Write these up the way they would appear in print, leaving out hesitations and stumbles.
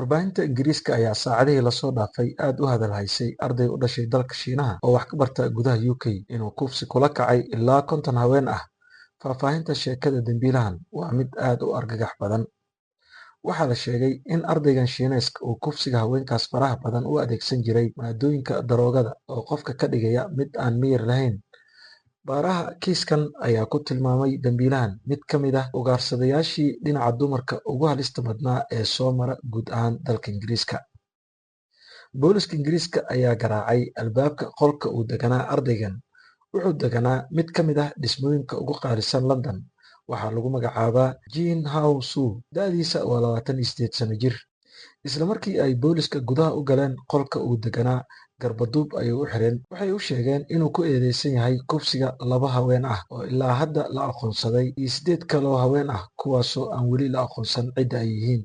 Warbaahinta Ingiriiska ayaa saacadihii la soo dhaafay aad u hadal haysay arday u dhashay dalka Shiinaha oo wax ka barta gudaha UK inuu kufsi kula kacay ilaa 50 haween ah. Faahfaahinta sheekada dambiilahan waa mid aad u argagax badan. Waxaa la sheegay in ardaygan Shiineyska uu kufsiga haweenkaas faraha badan u adeegsan jiray maadooyinka daroogada oo qofka ka dhigaya mid aan miyir lahayn. Baaraha kiiskan ayaa ku tilmaamay dambiilahan mid ka mid ah ugaarsadayaashii dhinaca dumarka ugu halista badnaa ee soo mara guud ahaan dalka Ingiriiska. Booliska Ingiriiska ayaa garaacay albaabka qolka uu deganaa ardaygan. Wuxuu deganaa mid ka mid ah dhismooyinka ugu qaalisan London. Waxaa lagu magacaabaa Jean Hao Suu. Da'diisa waa 28 sano jir. Isla markii ay booliska gudaha u galeen qolka uu deganaa, garbaduub ayay u xireen. Waxay u sheegeen inuu ku eedeysan yahay kufsiga 2 haween ah oo ilaa hadda la aqoonsaday iyo 8 kaloo haween ah kuwaasoo aan weli la aqoonsan cidda ay yihiin.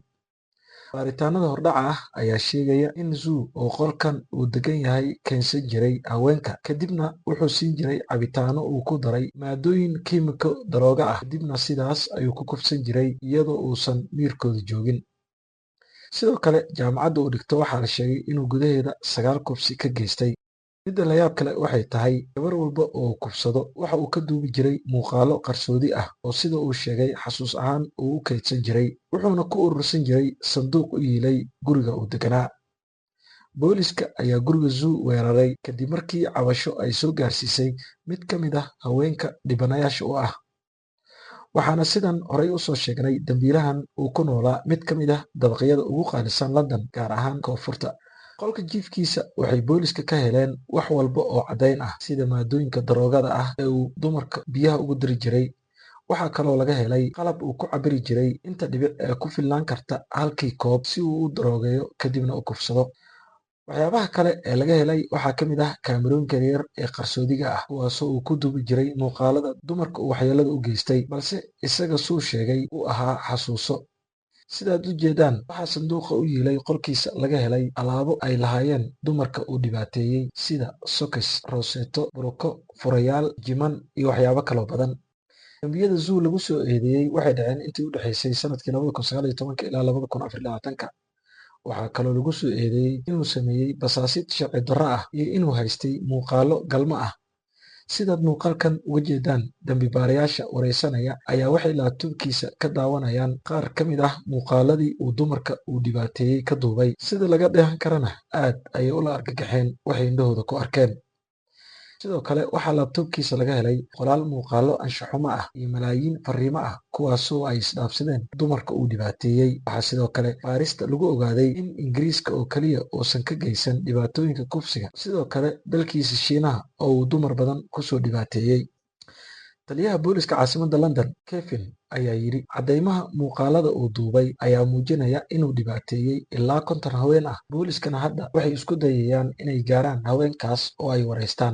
Baaritaanada hordhaca ah ayaa sheegaya in Zhu oo qolkan uu degan yahay keensan jiray haweenka, kadibna wuxuu siin jiray cabitaano uu ku daray maadooyin kiimiko darooga ah, kadibna sidaas ayuu ku kufsan jiray iyadoo uusan miyirkooda joogin. Sidoo kale, jaamacadda uu dhigto waxaa la sheegay inuu gudaheeda 9 kufsi ka geystay. Midda la yaab kale waxay tahay gabar walba oo uu kufsado waxa uu ka duubi jiray muuqaallo qarsoodi ah oo sida uu sheegay xasuus ahaan uu u kaydsan jiray, wuxuuna ku urursan jiray sanduuq u yiilay guriga uu deganaa. Booliska ayaa guriga Zhu weeraray kadib markii cabasho ay soo gaarsiisay mid ka mid ah haweenka dhibanayaasha u ah. Waxaana sidan horey u soo sheegnay dambiilahan uu ku noolaa mid ka mid ah dabaqyada ugu qaalisan London, gaar ahaan koonfurta. Qolka jiifkiisa waxay booliska ka heleen wax walba oo caddayn ah sida maadooyinka daroogada ah ee uu dumarka biyaha ugu dari jiray. Waxaa kaloo laga helay qalab uu ku cabiri jiray inta dhibic ee ku filnaan karta halkii koob si uu u daroogeeyo kadibna u kufsado. Waxyaabaha kale ee laga helay waxaa ka mid ah kaamirooyinka yaryar ee qarsoodiga ah kuwaasoo uu ku duubi jiray muuqaalada dumarka uu waxyeellada u geystay, balse isaga suu sheegay uu ahaa xasuuso. Sidaad u jeedaan, waxaa sanduuqa u yiilay qolkiisa laga helay alaabo ay lahaayeen dumarka uu dhibaateeyey sida sokis, rooseeto, buruko, furayaal, jiman iyo waxyaabo kaloo badan. Dambiyada Zhu lagu soo eedeeyey waxay dhaceen intii u dhexaysay sanadkii 2019 ilaa 2024. Waxaa kaloo lagu soo eedeeyey inuu sameeyey basaasid sharci darro ah iyo inuu haystay muuqaallo galmo ah. Sidaad muuqaalkan uga jeedaan, dambi-baarayaasha wareysanaya ayaa waxay laabtoobkiisa ka daawanayaan qaar ka mid ah muuqaaladii uu dumarka uu dhibaateeyey ka duubay. Sida laga dheehan karana aad ayay ula argagaxeen waxay indhahooda ku arkeen. Sidoo kale, waxaa laabtoobkiisa laga helay boqolaal muuqaallo anshaxumo ah iyo malaayiin fariimo ah kuwaasoo ay isdhaafsadeen dumarka uu dhibaateeyey. Waxaa sidoo kale baarista lagu ogaaday in Ingiriiska oo kaliya uusan ka geysan dhibaatooyinka kufsiga, sidoo kale dalkiisa Shiinaha oo uu dumar badan kusoo dhibaateeyey. Taliyaha booliska caasimadda London, Kevin, ayaa yidhi caddeymaha muuqaalada uu duubay ayaa muujinaya inuu dhibaateeyey ilaa 50 haween ah. Booliskana hadda waxay isku dayayaan inay gaaraan haweenkaas oo ay wareystaan.